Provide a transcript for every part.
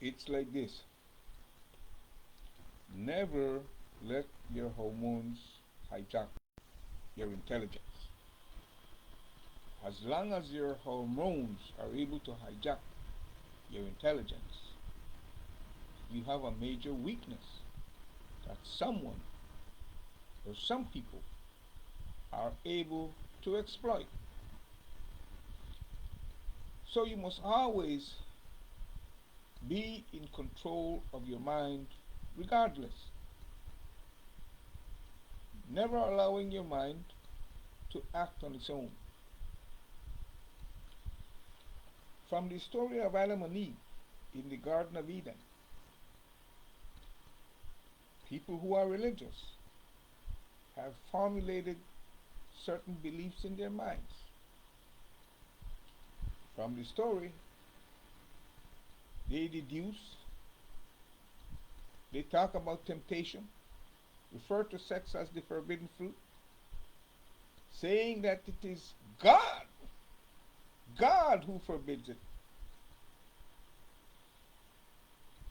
It's like this. Never let your hormones hijack your intelligence. As long as your hormones are able to hijack your intelligence, you have a major weakness that someone or some people are able to exploit. So you must always be in control of your mind regardless. Never allowing your mind to act on its own. From the story of Adam and Eve in the Garden of Eden, people who are religious have formulated certain beliefs in their minds. From the story, they deduce, they talk about temptation, refer to sex as the forbidden fruit, saying that it is God who forbids it,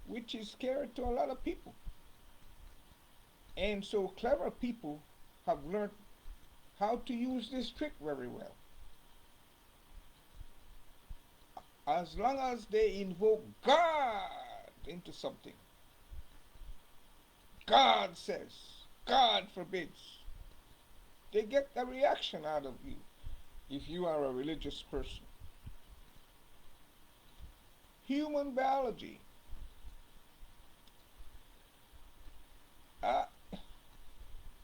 which is scary to a lot of people. And so clever people have learned how to use this trick very well. As long as they invoke God into something, God says, God forbids, they get a reaction out of you if you are a religious person. Human biology.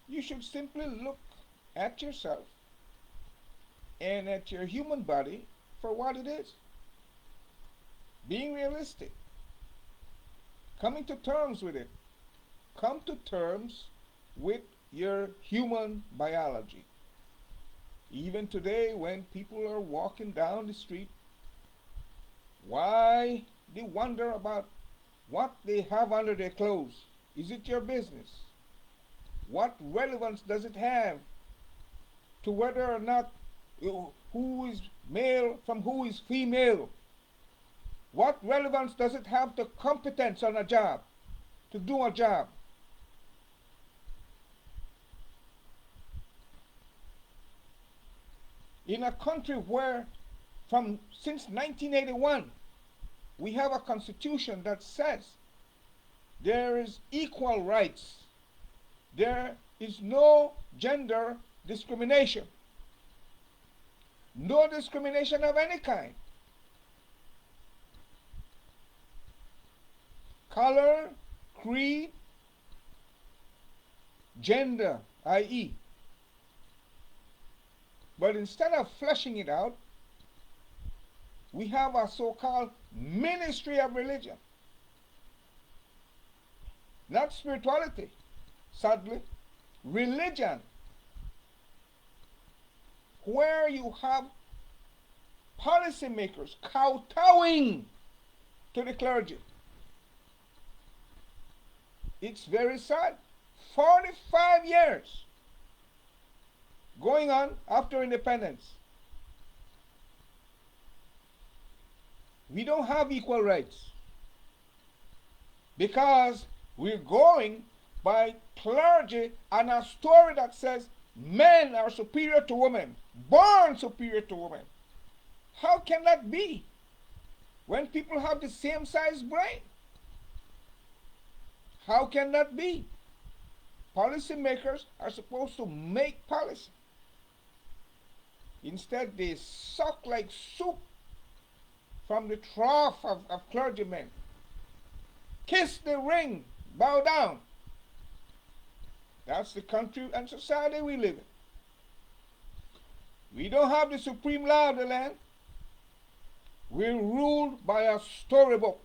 You should simply look at yourself and at your human body for what it is. Being realistic. Coming to terms with it. Come to terms with your human biology. Even today, when people are walking down the street, why they wonder about what they have under their clothes? Is it your business? What relevance does it have to whether or not who is male from who is female? What relevance does it have to competence on a job, to do a job? In a country where since 1981 we have a constitution that says there is equal rights. There is no gender discrimination. No discrimination of any kind. Color, creed, gender, i.e. But instead of fleshing it out, we have a so-called ministry of religion. Not spirituality, sadly. Religion. Where you have policymakers kowtowing to the clergy. It's very sad. 45 years going on after independence. We don't have equal rights because we're going by clergy and a story that says men are superior to women, born superior to women. How can that be when people have the same size brain? How can that be? Policymakers are supposed to make policy. Instead, they suck like soup from the trough of clergymen. Kiss the ring, bow down. That's the country and society we live in. We don't have the supreme law of the land. We're ruled by a storybook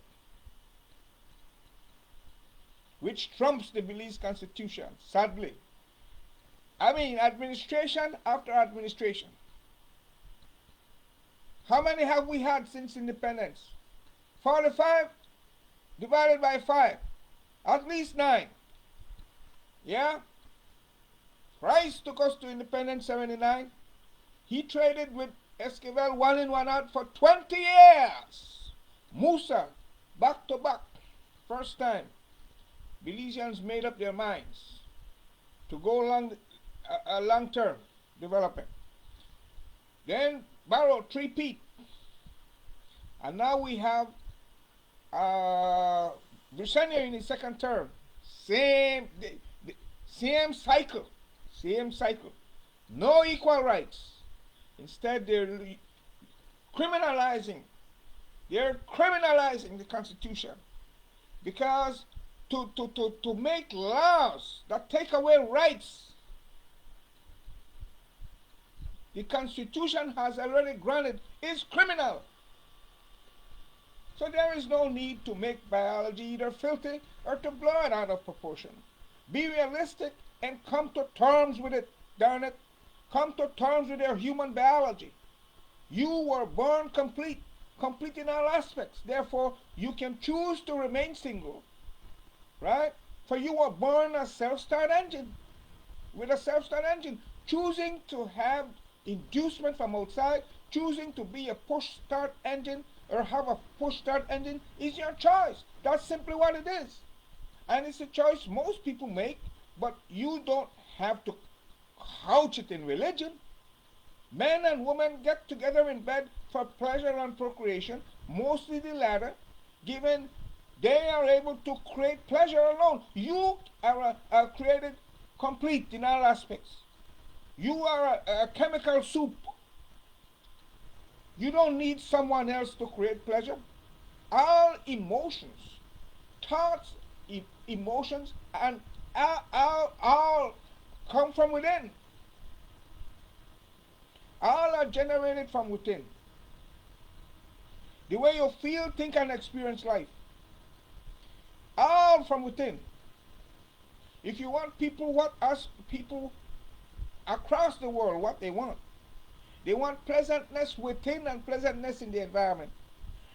which trumps the Belize Constitution, sadly. I mean, administration after administration. How many have we had since independence? 45 divided by 5. At least 9. Yeah? Christ took us to independence 79. He traded with Esquivel 1 in 1 out for 20 years. Musa, back to back. first time Belizeans made up their minds to go along a long-term development. Then Barrow three-peat. And now we have Britannia in his second term. Same cycle. Same cycle. No equal rights. Instead, they're criminalizing. They're criminalizing the Constitution. Because to make laws that take away rights, the Constitution has already granted, is criminal. So there is no need to make biology either filthy or to blow it out of proportion. Be realistic and come to terms with it, darn it. Come to terms with your human biology. You were born complete in all aspects. Therefore, you can choose to remain single, right? For you were born a self-start engine, with a self-start engine. Choosing to have inducement from outside, choosing to be a push-start engine or have a push-start engine is your choice. That's simply what it is. And it's a choice most people make, but you don't have to couch it in religion. Men and women get together in bed for pleasure and procreation, mostly the latter, given they are able to create pleasure alone. You are created complete in all aspects. You are a chemical soup. You don't need someone else to create pleasure. All emotions, thoughts, emotions, and all come from within. All are generated from within. The way you feel, think, and experience life. All from within. If you want people, what us people across the world, what they want pleasantness within and pleasantness in the environment.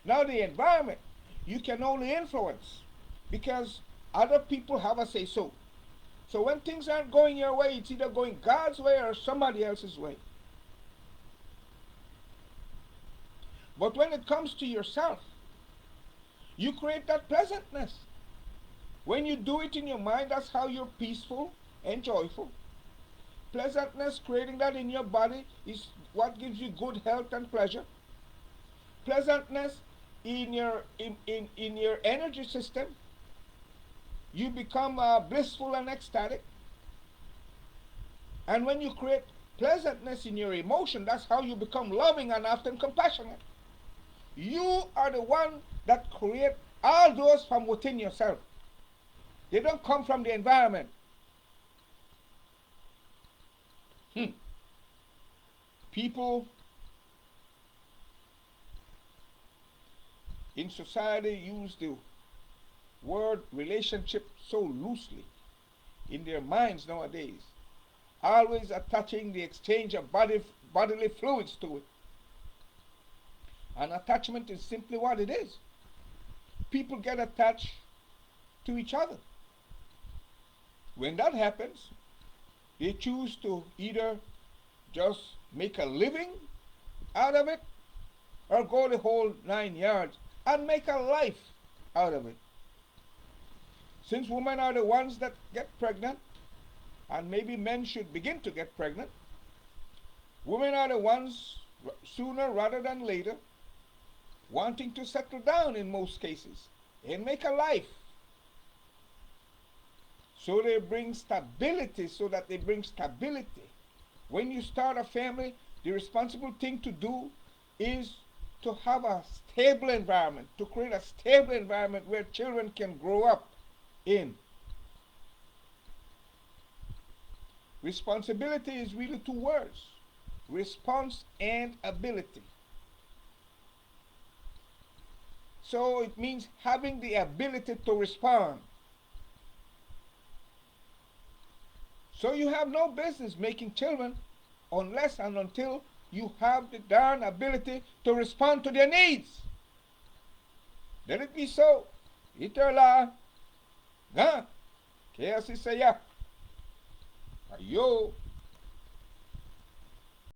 Now the environment, you can only influence because other people have a say-so. So when things aren't going your way, it's either going God's way or somebody else's way. But when it comes to yourself, you create that pleasantness. When you do it in your mind, that's how you're peaceful and joyful. Pleasantness, creating that in your body, is what gives you good health and pleasure. Pleasantness in your energy system, you become blissful and ecstatic. And when you create pleasantness in your emotion, that's how you become loving and often compassionate. You are the one that create all those from within yourself. They don't come from the environment. People in society use the word relationship so loosely in their minds nowadays, always attaching the exchange of bodily fluids to it. And attachment is simply what it is. People get attached to each other. When that happens, they choose to either just make a living out of it or go the whole 9 yards and make a life out of it. Since women are the ones that get pregnant, and maybe men should begin to get pregnant, women are the ones sooner rather than later wanting to settle down in most cases and make a life. So they bring stability, When you start a family, the responsible thing to do is to have a stable environment, to create a stable environment where children can grow up in. Responsibility is really two words: response and ability. So it means having the ability to respond. So you have no business making children unless and until you have the darn ability to respond to their needs. Let it be so. Iterla. Nga. Kaya si saya. Ayo.